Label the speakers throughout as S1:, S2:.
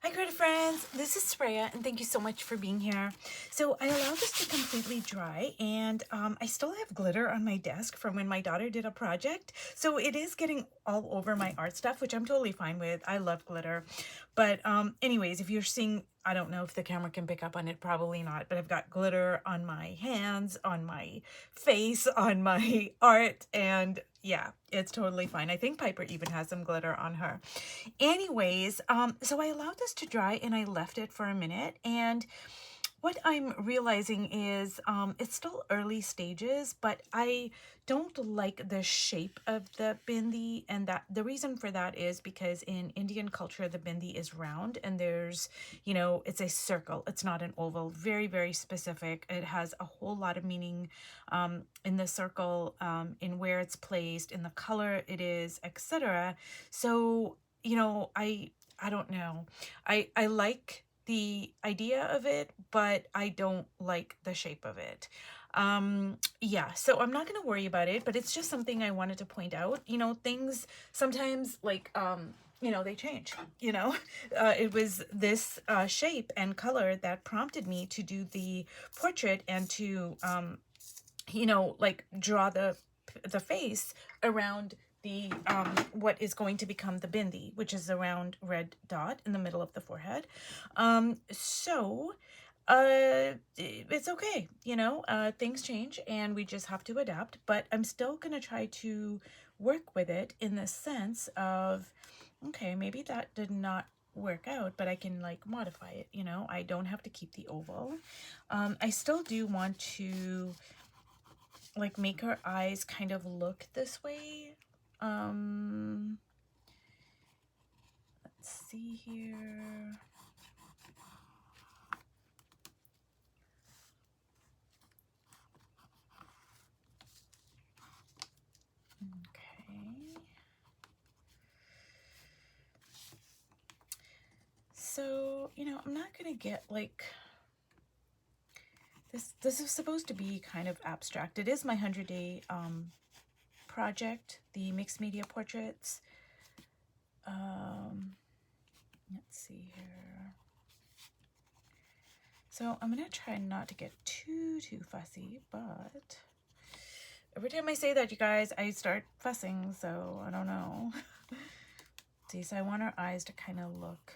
S1: Hi, Greta friends. This is Freya, and thank you so much for being here. So I allowed this to completely dry, and I still have glitter on my desk from when my daughter did a project. So it is getting all over my art stuff, which I'm totally fine with. I love glitter. But anyways, if you're seeing, I don't know if the camera can pick up on it, probably not, but I've got glitter on my hands, on my face, on my art, and yeah, it's totally fine. I think Piper even has some glitter on her. Anyways, so I allowed this to dry and I left it for a minute. And what I'm realizing is it's still early stages, but I don't like the shape of the bindi. And that the reason for that is because in Indian culture, the bindi is round and there's, it's a circle. It's not an oval. Very, very specific. It has a whole lot of meaning in the circle, in where it's placed, in the color it is, etc. So I don't know. I like the idea of it, but I don't like the shape of it. Yeah, so I'm not going to worry about it, but it's just something I wanted to point out. Things sometimes like they change, it was this shape and color that prompted me to do the portrait and to like draw the face around the what is going to become the bindi, which is a round red dot in the middle of the forehead. So it's okay, things change and we just have to adapt, but I'm still gonna try to work with it in the sense of, okay, maybe that did not work out, but I can like modify it, I don't have to keep the oval. I still do want to like make her eyes kind of look this way. Let's see here. Okay. So, I'm not gonna get like this is supposed to be kind of abstract. It is my 100-day project, the mixed media portraits. Let's see here. So I'm gonna try not to get too fussy, but every time I say that, you guys, I start fussing, so I don't know. See, so I want our eyes to kind of look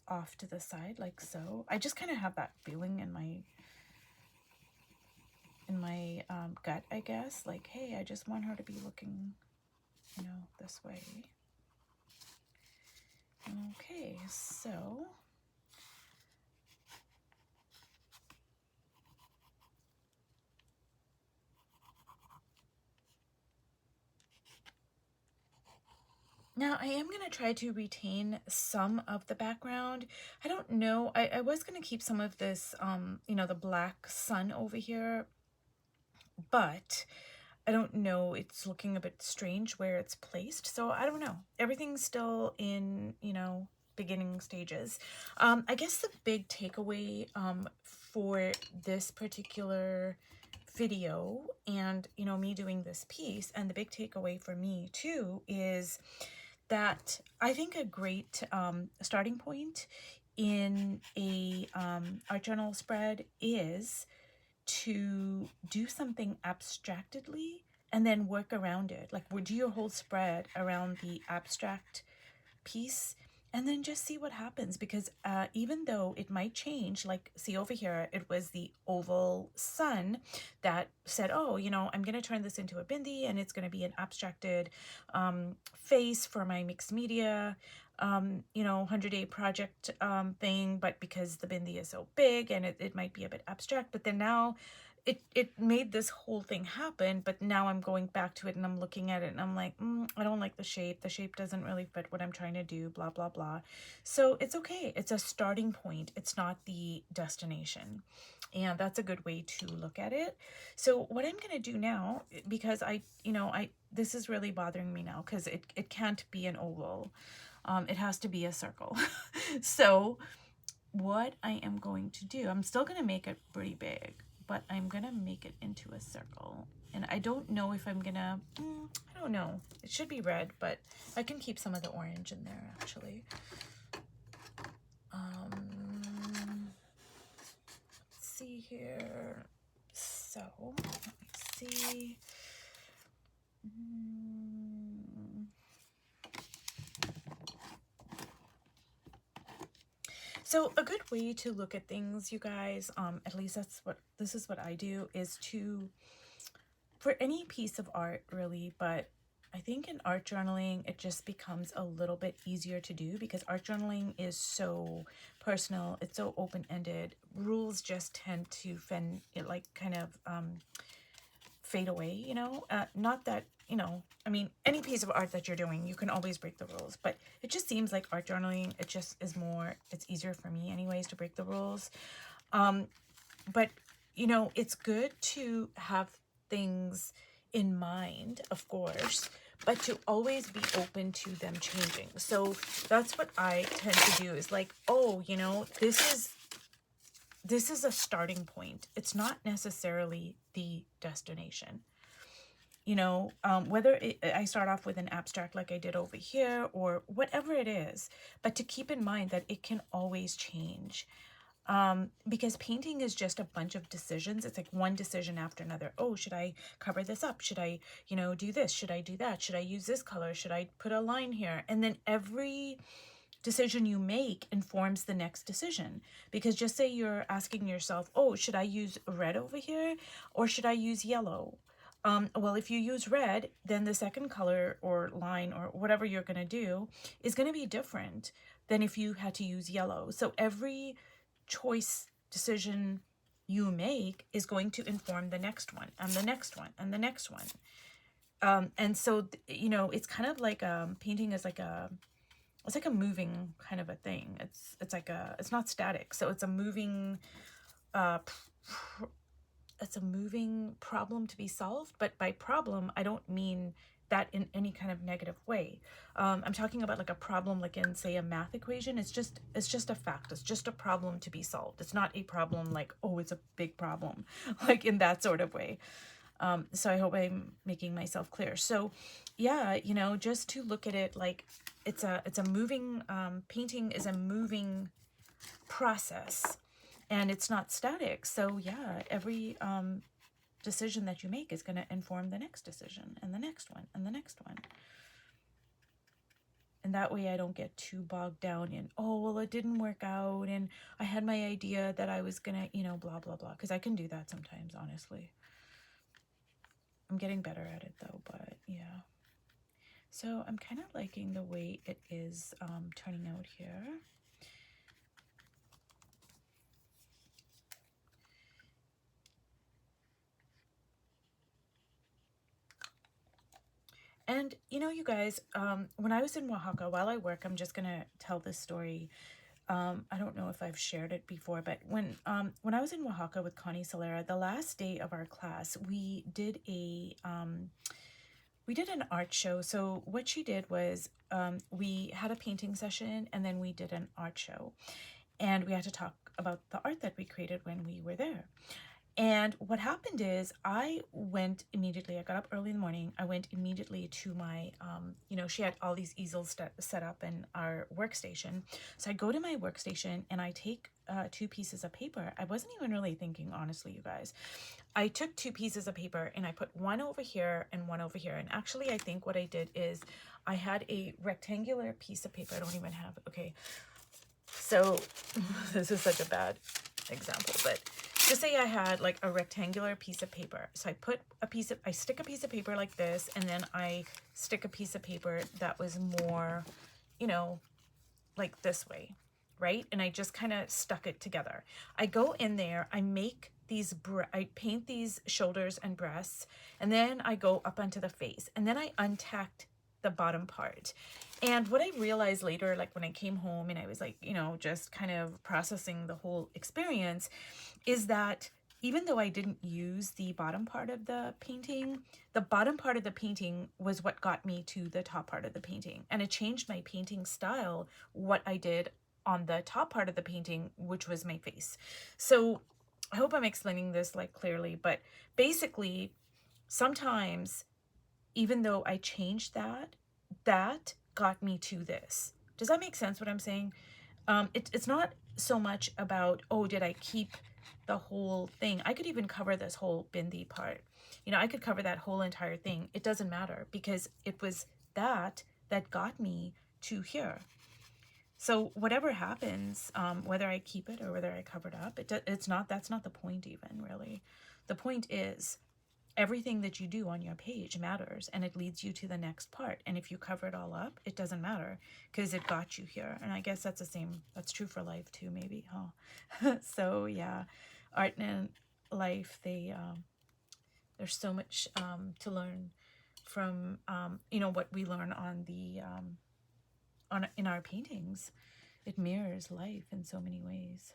S1: off to the side like so. I just kind of have that feeling in my gut, I guess, like, hey, I just want her to be looking, this way. Okay, so now I am going to try to retain some of the background. I don't know. I was going to keep some of this, the black sun over here, but I don't know. It's looking a bit strange where it's placed. So I don't know. Everything's still in, beginning stages. I guess the big takeaway for this particular video and, me doing this piece, and the big takeaway for me too is that I think a great starting point in a art journal spread is to do something abstractedly and then work around it. Like, do your whole spread around the abstract piece and then just see what happens, because even though it might change, like see over here, it was the oval sun that said, oh, I'm going to turn this into a bindi and it's going to be an abstracted face for my mixed media 100-day project thing, but because the bindi is so big and it might be a bit abstract, but then now it made this whole thing happen, but now I'm going back to it and I'm looking at it and I'm like, I don't like the shape. The shape doesn't really fit what I'm trying to do, blah, blah, blah. So it's okay. It's a starting point. It's not the destination. And that's a good way to look at it. So what I'm going to do now, because this is really bothering me now because it can't be an oval. It has to be a circle. So what I am going to do, I'm still going to make it pretty big, but I'm gonna make it into a circle. And I don't know if I'm gonna, I don't know. It should be red, but I can keep some of the orange in there actually. here. So let me see. So a good way to look at things, you guys, at least this is what I do, is to, for any piece of art really, but I think in art journaling, it just becomes a little bit easier to do because art journaling is so personal. It's so open-ended. Rules just tend to fade away, you know? Not that, you know, I mean, any piece of art that you're doing, you can always break the rules, but it just seems like art journaling, it just is more, it's easier for me anyways to break the rules. But, you know, it's good to have things in mind, of course, but to always be open to them changing. So that's what I tend to do, is like, oh, you know, this is a starting point. It's not necessarily the destination. You know, whether I start off with an abstract like I did over here or whatever it is, but to keep in mind that it can always change. Because painting is just a bunch of decisions. It's like one decision after another. Oh, should I cover this up? Should I, you know, do this? Should I do that? Should I use this color? Should I put a line here? And then every decision you make informs the next decision. Because just say you're asking yourself, oh, should I use red over here or should I use yellow? Well, if you use red, then the second color or line or whatever you're going to do is going to be different than if you had to use yellow. So every choice decision you make is going to inform the next one and the next one and the next one. And so, you know, it's kind of like painting is like it's like a moving kind of a thing. It's not static. So it's a moving problem to be solved. But by problem, I don't mean that in any kind of negative way. I'm talking about like a problem, like in, say, a math equation. It's just a fact. It's just a problem to be solved. It's not a problem like, oh, it's a big problem, like in that sort of way. So I hope I'm making myself clear. So yeah, you know, just to look at it like it's a moving, painting is a moving process and it's not static. So yeah, every decision that you make is going to inform the next decision and the next one and the next one. And that way I don't get too bogged down in, oh, well, it didn't work out and I had my idea that I was going to, you know, blah, blah, blah. Because I can do that sometimes, honestly. I'm getting better at it though, but yeah. So I'm kind of liking the way it is turning out here. And, you know, you guys, when I was in Oaxaca, while I work, I'm just going to tell this story. I don't know if I've shared it before, but when I was in Oaxaca with Connie Solera, the last day of our class, we did an art show. So what she did was we had a painting session and then we did an art show. And we had to talk about the art that we created when we were there. And what happened is I went immediately, I got up early in the morning, I went immediately to my, you know, she had all these easels set up in our workstation. So I go to my workstation and I take 2 pieces of paper. I wasn't even really thinking, honestly, you guys. I took 2 pieces of paper and I put one over here and one over here. And actually, I think what I did is I had a rectangular piece of paper. I don't even have, okay. So this is such a bad example, but just say I had like a rectangular piece of paper. So I stick a piece of paper like this, and then I stick a piece of paper that was more, you know, like this way, right? And I just kind of stuck it together. I go in there, I make these, I paint these shoulders and breasts, and then I go up onto the face, and then I untacked the bottom part. And what I realized later, like when I came home and I was like, you know, just kind of processing the whole experience, is that even though I didn't use the bottom part of the painting, the bottom part of the painting was what got me to the top part of the painting. And it changed my painting style, what I did on the top part of the painting, which was my face. So I hope I'm explaining this like clearly, but basically sometimes even though I changed that got me to this. Does that make sense what I'm saying? It's not so much about, oh, did I keep the whole thing. I could even cover this whole bindi part. You know, I could cover that whole entire thing. It doesn't matter because it was that got me to here. So whatever happens, whether I keep it or whether I cover it up, that's not the point even, really. The point is everything that you do on your page matters, and it leads you to the next part. And if you cover it all up, it doesn't matter because it got you here. And I guess that's the same, that's true for life too, maybe, huh? So yeah, art and life, there's so much to learn from, you know, what we learn on the, in our paintings. It mirrors life in so many ways.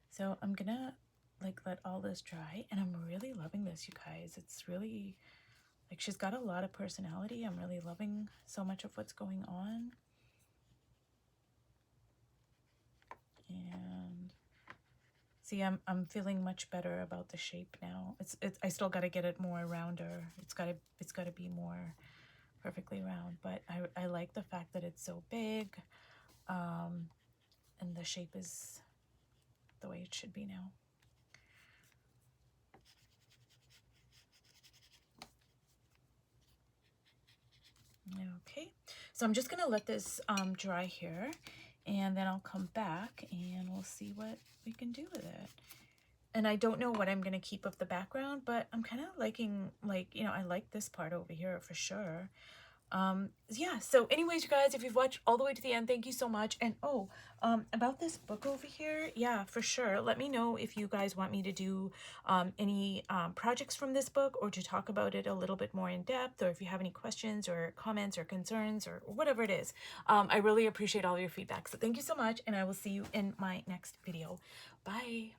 S1: So I'm gonna like let all this dry, and I'm really loving this, you guys. It's really like she's got a lot of personality. I'm really loving so much of what's going on. And see, I'm feeling much better about the shape now. I still got to get it more rounder. It's got to be more perfectly round, but I like the fact that it's so big, and the shape is the way it should be now. Okay, so I'm just gonna let this dry here, and then I'll come back and we'll see what we can do with it. And I don't know what I'm gonna keep of the background, but I'm kind of liking, like, you know, I like this part over here for sure. Yeah, so anyways, you guys, if you've watched all the way to the end, thank you so much. And oh, about this book over here, yeah, for sure, let me know if you guys want me to do any projects from this book, or to talk about it a little bit more in depth, or if you have any questions or comments or concerns or whatever it is. I really appreciate all your feedback, so thank you so much, and I will see you in my next video. Bye.